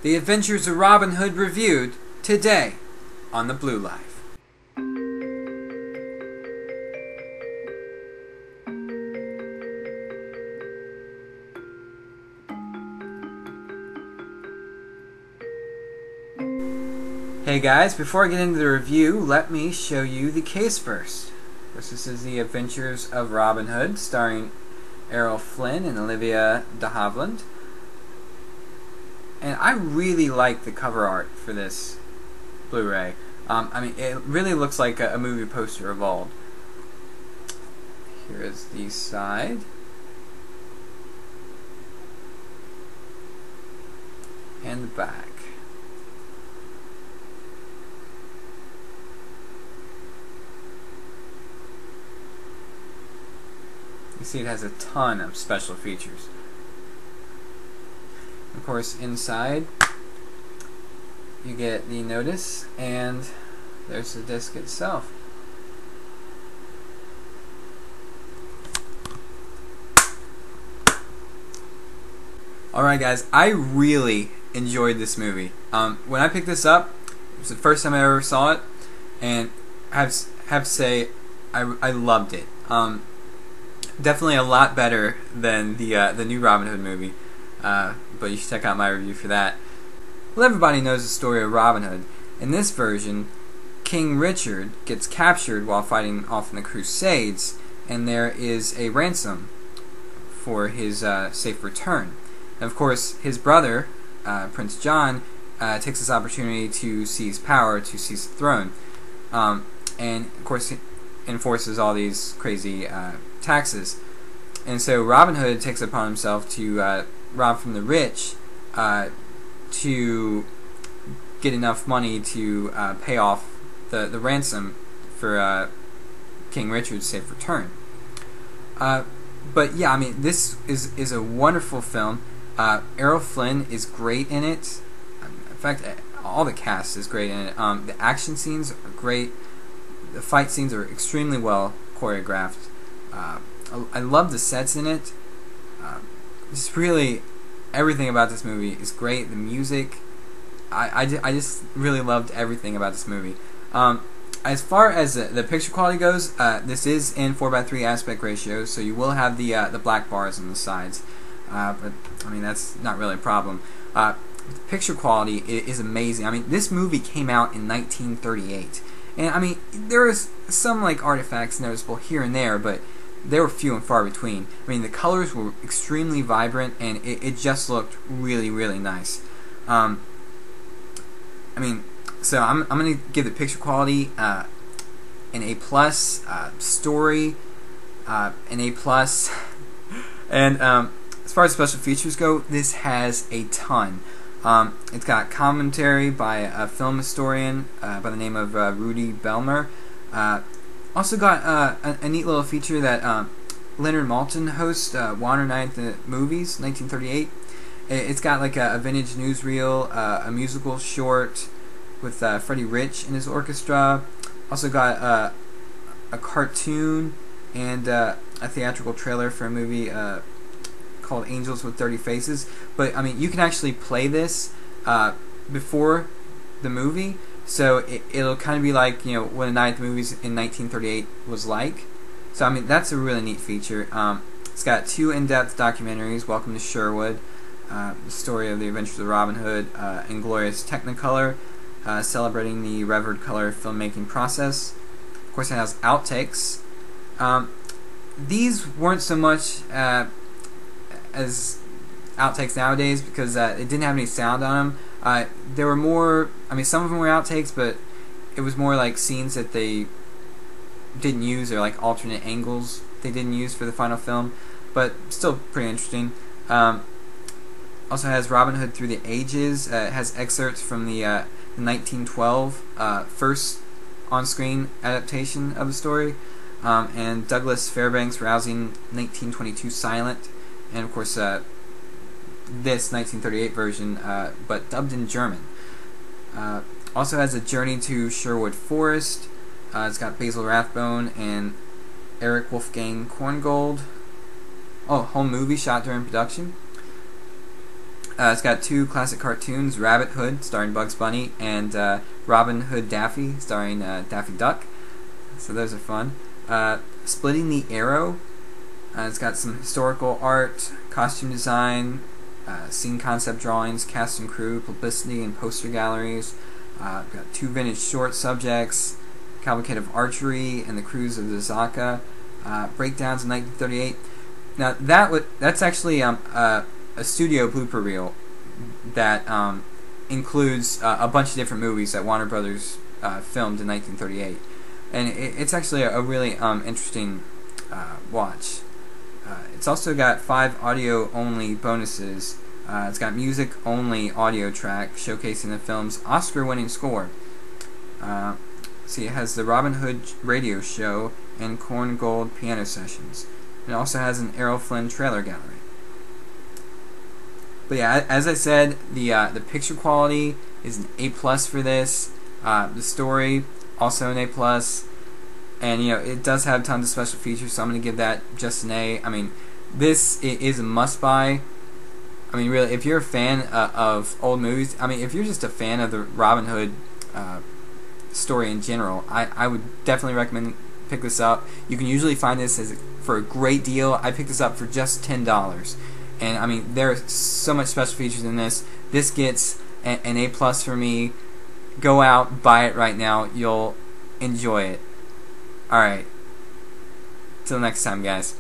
The Adventures of Robin Hood reviewed today on the Blue Life. Hey guys, before I get into the review, let me show you the case first. This is The Adventures of Robin Hood, starring Errol Flynn and Olivia de Havilland. And I really like the cover art for this Blu-ray. I mean, it really looks like a movie poster of old. Here is the side. And the back. You see it has a ton of special features. Of course, inside you get the notice, and there's the disc itself. Alright guys, I really enjoyed this movie. When I picked this up, it was the first time I ever saw it, and I have to say I loved it. Definitely a lot better than the new Robin Hood movie, but you should check out my review for that. Well, everybody knows the story of Robin Hood. In this version, King Richard gets captured while fighting off in the Crusades, and there is a ransom for his safe return. And of course, his brother, Prince John, takes this opportunity to seize power, to seize the throne, and of course he enforces all these crazy taxes. And so Robin Hood takes it upon himself to rob from the rich to get enough money to pay off the ransom for King Richard's safe return. But yeah, I mean, this is a wonderful film. Errol Flynn is great in it. In fact, all the cast is great in it. The action scenes are great. The fight scenes are extremely well choreographed. I love the sets in it. Just really, everything about this movie is great. The music, I just really loved everything about this movie. As far as the picture quality goes, this is in 4:3 aspect ratio, so you will have the black bars on the sides. But I mean, that's not really a problem. The picture quality is amazing. I mean, this movie came out in 1938, and I mean, there is some like artifacts noticeable here and there, but they were few and far between. I mean, the colors were extremely vibrant, and it just looked really, really nice. I mean, so I'm going to give the picture quality an A+, story an A+, and as far as special features go, this has a ton. It's got commentary by a film historian by the name of Rudy Belmer. Also got a neat little feature that Leonard Maltin hosts, Warner Night at the Movies, 1938. It's got like a vintage newsreel, a musical short with Freddie Rich and his orchestra. Also got a cartoon and a theatrical trailer for a movie called Angels with Dirty Faces. But I mean, you can actually play this before the movie, so it'll kind of be like, you know, what a night at the movies in 1938 was like. So I mean, that's a really neat feature. It's got 2 in-depth documentaries: Welcome to Sherwood, the story of the adventures of Robin Hood, and Glorious Technicolor, celebrating the revered color filmmaking process. Of course, it has outtakes. These weren't so much as outtakes nowadays because it didn't have any sound on them. There were more, I mean, some of them were outtakes, but it was more like scenes that they didn't use, or like alternate angles they didn't use for the final film, but still pretty interesting. Also has Robin Hood Through the Ages. It has excerpts from the 1912 first on-screen adaptation of the story, and Douglas Fairbanks' rousing 1922 silent, and of course this 1938 version, but dubbed in German. Also has A Journey to Sherwood Forest. It's got Basil Rathbone and Eric Wolfgang Korngold. Oh, home movie shot during production. It's got 2 classic cartoons, Rabbit Hood, starring Bugs Bunny, and Robin Hood Daffy, starring Daffy Duck. So those are fun. Splitting the Arrow. It's got some historical art, costume design, scene concept drawings, cast and crew, publicity, and poster galleries. Got 2 vintage short subjects, cavalcade of archery, and the cruise of the Zaka. Breakdowns in 1938. Now that's actually a studio blooper reel that includes a bunch of different movies that Warner Brothers filmed in 1938, and it's actually a really interesting watch. It's also got 5 audio-only bonuses. It's got music-only audio track showcasing the film's Oscar-winning score. See, it has the Robin Hood radio show and Corn Gold piano sessions. It also has an Errol Flynn trailer gallery. But yeah, as I said, the picture quality is an A+ for this. The story also an A+, and it does have tons of special features, so I'm going to give that just an A. I mean, this is a must-buy. I mean, really, if you're a fan of old movies, I mean, if you're just a fan of the Robin Hood story in general, I would definitely recommend pick this up. You can usually find this for a great deal. I picked this up for just $10. And I mean, there's so much special features in this. This gets an A+ for me. Go out, buy it right now. You'll enjoy it. Alright. Till next time, guys.